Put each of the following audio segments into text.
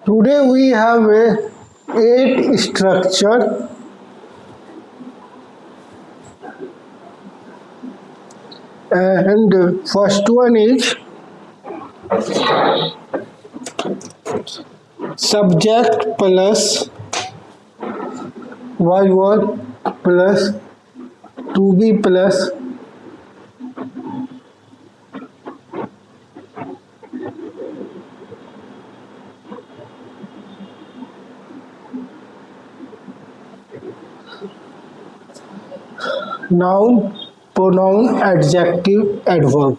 Today we have a eight structure and first one is subject plus was plus to be plus noun, pronoun, adjective, adverb.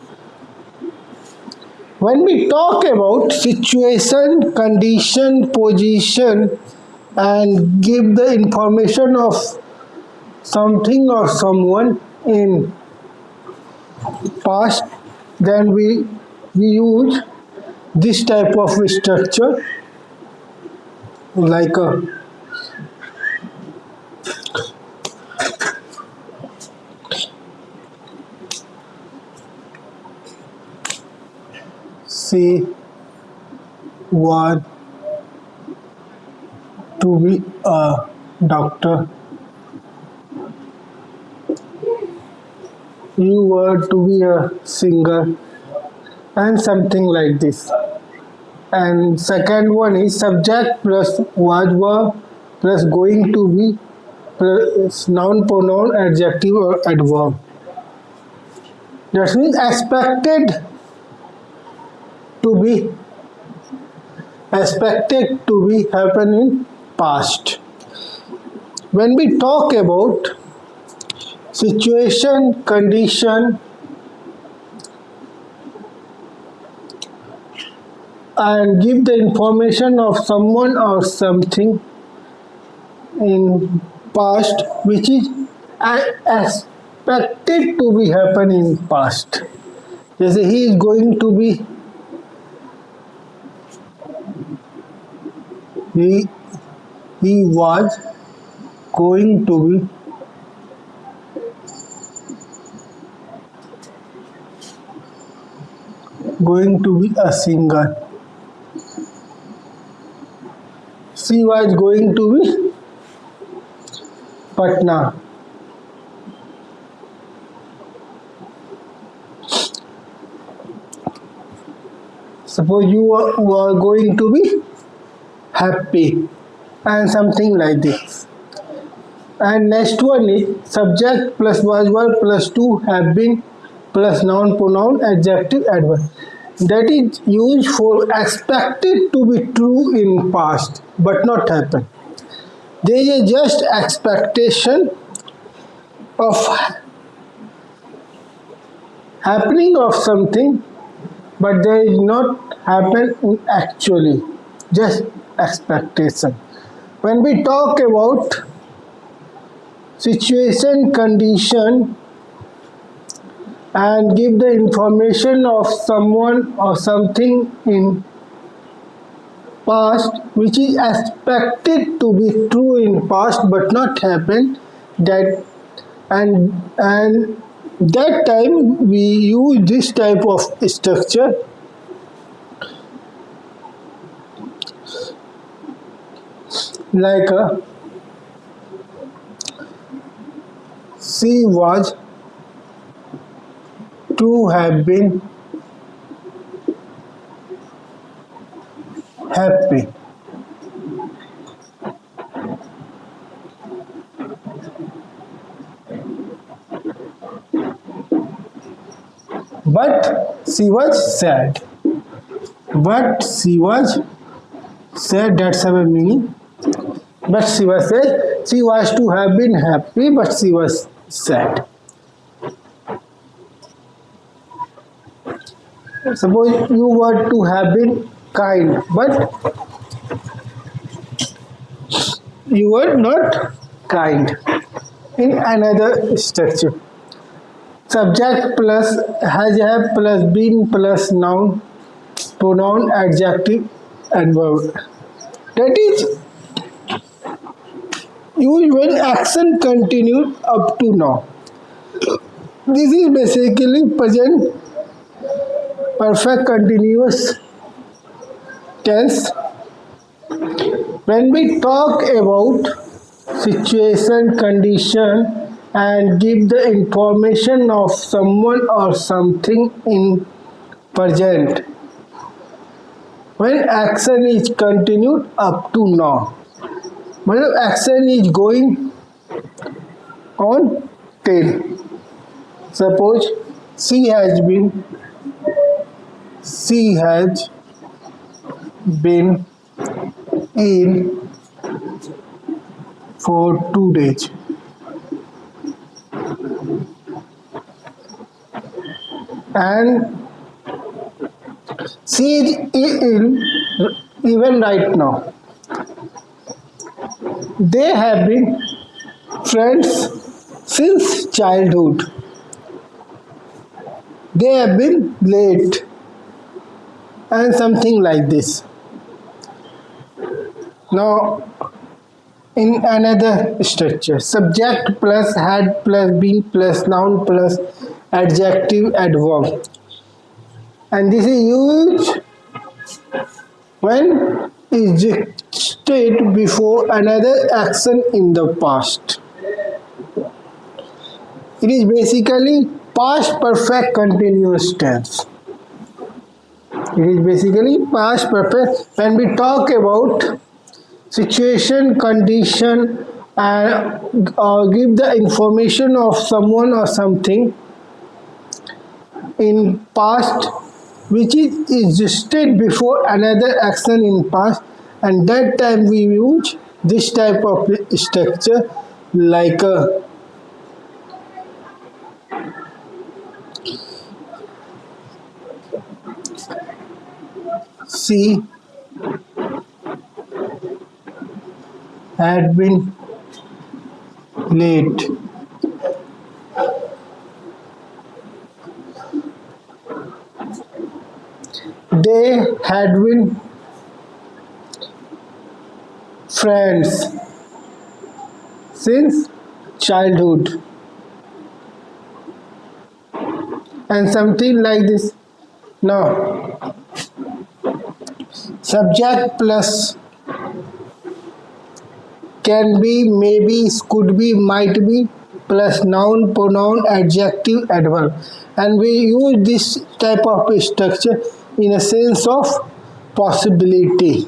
When we talk about situation, condition, position, and give the information of something or someone in past, then we use this type of structure like a say was to be a doctor, you were to be a singer, and something like this. And second one is subject plus was were plus going to be plus noun, pronoun, adjective, or adverb. That means to be expected to be happen in past. When we talk about situation, condition, and give the information of someone or something in past which is expected to be happen in past. जैसे he is going to be he he was going to be a singer. She was going to be Patna. Suppose you were going to be happy and something like this. And next one is subject plus was were plus to have been plus noun, pronoun, adjective, adverb. That is used for expected to be true in past but not happen. There is a just expectation of happening of something, but there is not happen in actually, just expectation. When we talk about situation, condition, and give the information of someone or something in past which is expected to be true in past but not happen, that and that time we use this type of structure like a she was to have been happy. But she was sad. But she was sad, that's have a meaning. But she was sad. She was to have been happy, but she was sad. Suppose you were to have been kind, but you were not kind in another structure. Subject plus has have plus been plus noun, pronoun, adjective, adverb. That is used when action continued up to now. This is basically present perfect continuous tense When we talk about situation, condition, and give the information of someone or something in present, when action is continued up to now, when action is going on till, suppose she has been she has been ill for 2 days, and she is ill even right now. They have been friends since childhood. They have been late and something like this. Now, in another structure, subject plus had plus been plus noun plus adjective adverb. And this is used when existed before another action in the past. It is basically past perfect continuous tense. It is basically past perfect. When we talk about situation, condition, and give the information of someone or something in past which is existed before another action in past, and that time we use this type of structure like she had been late. They had been friends since childhood, and something like this. Now, subject plus can be, maybe, could be, might be, plus noun, pronoun, adjective, adverb. And we use this type of structure in a sense of possibility.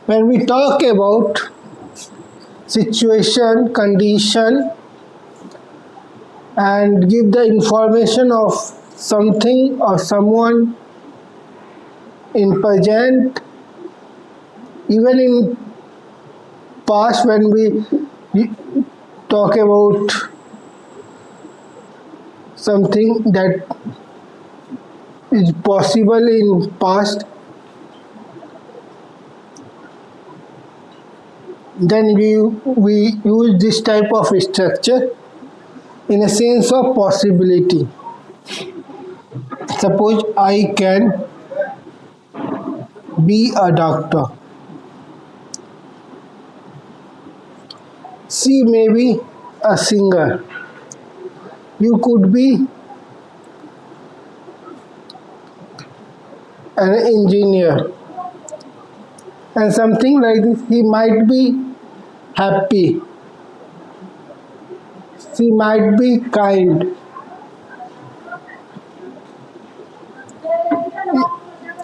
When we talk about situation, condition, and give the information of something or someone in present, even in past, when we talk about something that is possible in past, then we use this type of structure in a sense of possibility. Suppose I can be a doctor. She may be a singer. You could be an engineer. And something like this, he might be happy. She might be kind.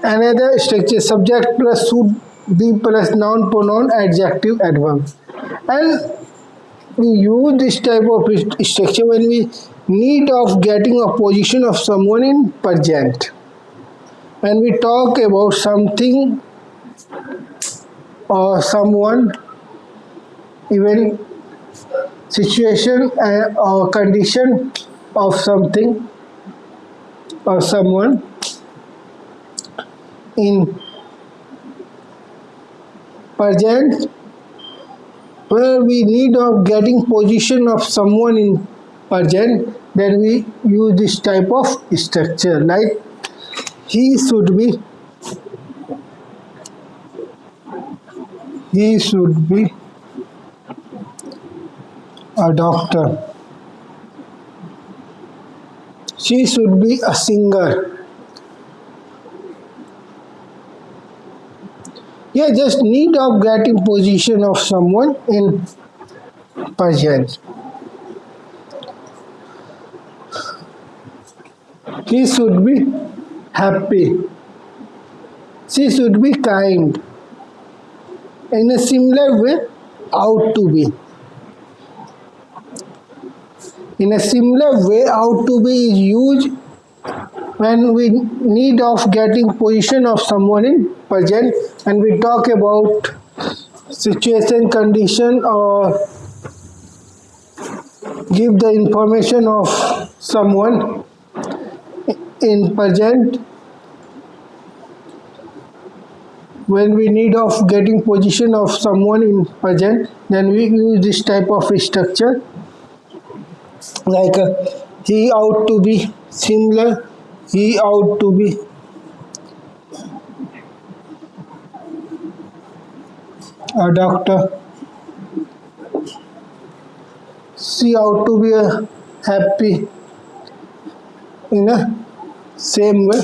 Another structure, subject plus should be plus noun, pronoun, adjective, adverb. And we use this type of structure when we need of getting a position of someone in present. When we talk about something or someone, even situation or condition of something or someone in present, where we need of getting position of someone in present, then we use this type of structure like he should be a doctor. She should be a singer. Yeah, just need of getting position of someone in present. He should be happy. She should be kind. In a similar way, ought to be. In a similar way, ought to be is used when we need of getting position of someone in present and we talk about situation, condition, or give the information of someone in present. When we need of getting position of someone in present, then we use this type of structure like he ought to be similar, he ought to be a doctor, she ought to be happy in a same way.